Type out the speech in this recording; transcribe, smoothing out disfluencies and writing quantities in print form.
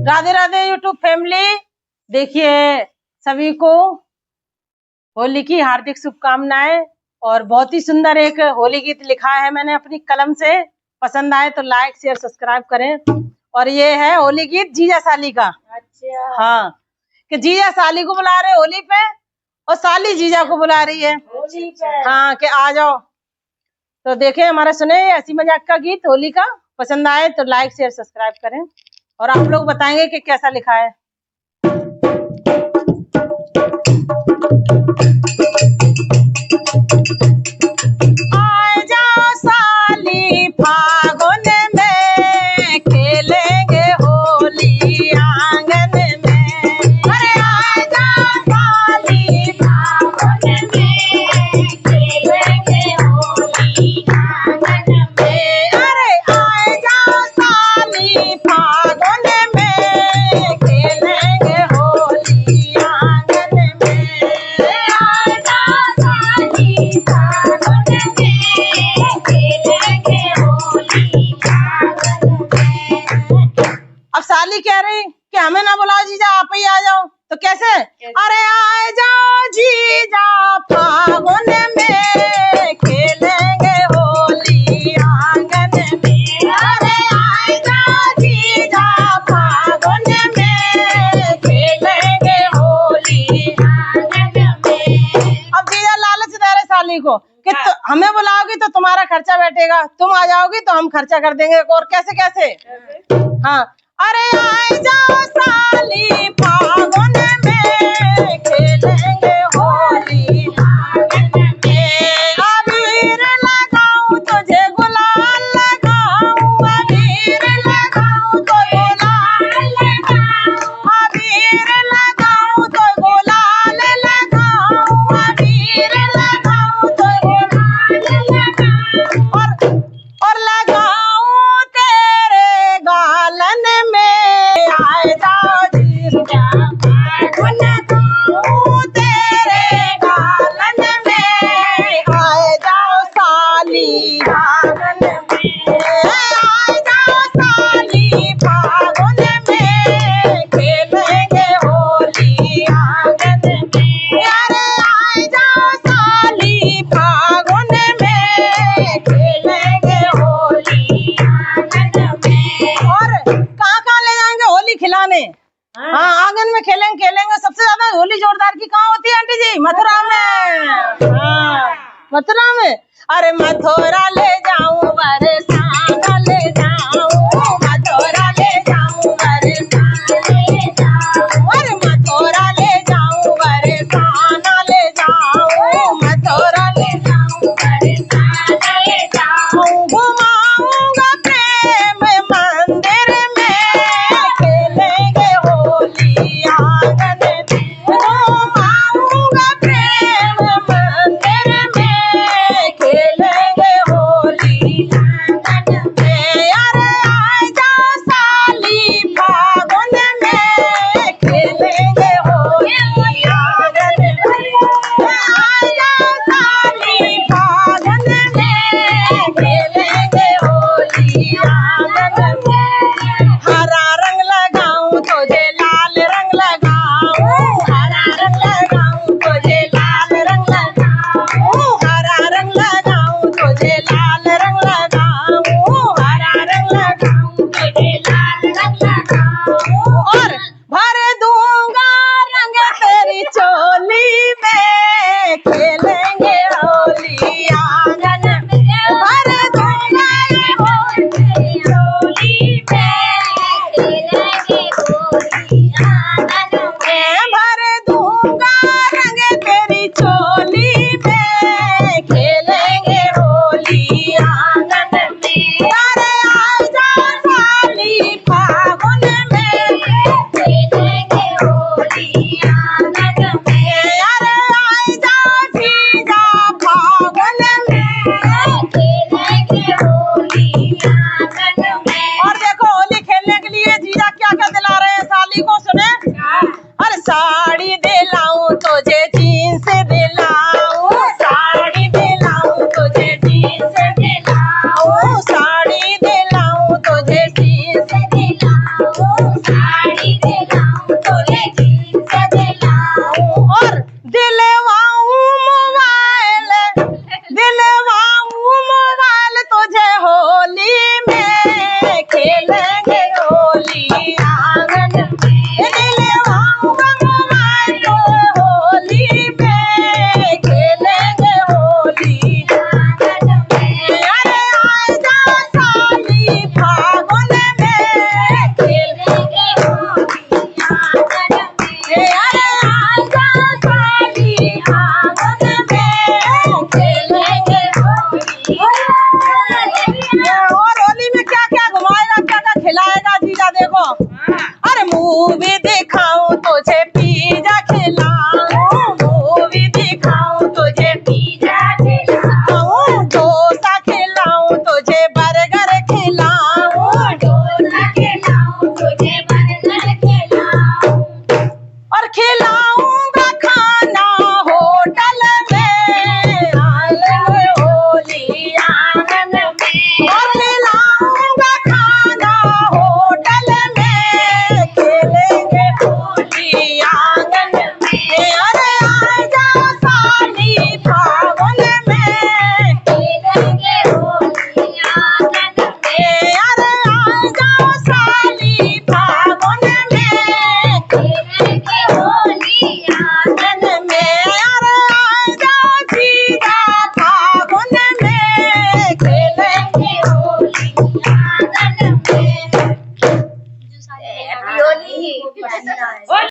Radhe Radhe YouTube family. देखिए, सभी को होली की हार्दिक शुभकामनाएं। और बहुत ही सुंदर एक होली गीत लिखा है मैंने अपनी कलम से। पसंद आए तो लाइक शेयर सब्सक्राइब करें। और ये है होली गीत जीजा साली का। अच्छा। हाँ, कि जीजा साली को बुला रहे होली पे और साली जीजा को बुला रही है होली पे। हाँ, कि आ जाओ। तो देखें, हमारा सुने हंसी मजाक का गीत होली का। पसंद आए तो लाइक शेयर सब्सक्राइब करें और आप लोग बताएंगे कि कैसा लिखा है। आ जाओ साली फागुन में, खेलेंगे होली आंगन में। अरे आ जाओ साली फागुन में, खेलेंगे होली आंगन में। अरे आ जाओ साली फागुन में, खेलेंगे होली आंगन में। आ जाओ साली फागुन अब साली कह रही कि हमें ना बुलाओ जीजा, आप ही आ जाओ। तो कैसे? अरे आ जाओ जीजा फागुन में, खेलेंगे होली आंगन में। अरे आ जाओ जीजा फागुन में, खेलेंगे होली आंगन में। अब जीजा लालच दे रहे साली को कि हमें बुलाओगी तो तुम्हारा खर्चा बैठेगा, तुम आ जाओगी तो हम खर्चा कर देंगे। और कैसे कैसे? हाँ, अरे आ जाओ साली फागुन में, खेलेंगे होली आंगन में। अबीर लगाऊं तुझे गुलाल लगाऊं, अबीर लगाऊं तो गुलाल लगाऊं, अबीर लगाऊं तो गुलाल लगाऊं, अबीर लगाऊं तो गुलाल लगाऊं। और लगाऊं तेरे गालन में, आए जाओ जीजा फागुन में, तेरे गालन में, आए जाओ साली फागुन में। आए जाओ साली फागुन में, खेलेंगे होली आंगन में। अरे आए जाओ साली फागुन में, खेलेंगे होली आंगन में। और कहाँ ले जाएंगे होली खिलाने? हाँ, आंगन में खेलेंगे। सबसे ज्यादा होली जोरदार की कहाँ होती है आंटी जी? मथुरा में। हाँ, मथुरा में। अरे मथुरा ले जाऊं बरसाना ले जाऊं, मथुरा ले जाऊं बरसाना ले जाऊं। अरे मथुरा ले जाऊं बरसाना ले जाऊं, मथुरा ले जाऊं बरसाना ले जाऊं। घुमाऊंगा प्रेम मंदिर में, खेलेंगे होली आंगन में। घुमाऊंगा प्रेम मंदिर में, खेलेंगे होली आंगन साड़ी दिलाऊं तोरे जीन्स दिलाऊं और दिलवाऊं मोबाइल तुझे होली में खेलेंगे होली आंगन में दिलवाऊंगा मोबाइल तो होली में खेलेंगे होली आंगन में अरे आजा साली फागुन में खेलेंगे होली आंगन में अरे आजा साली फागुन में खेलेंगे होली और होली में क्या क्या घुमाएगा क्या क्या खिलाएगा जीजा देखो अरे मूवी दिखाऊं तुझे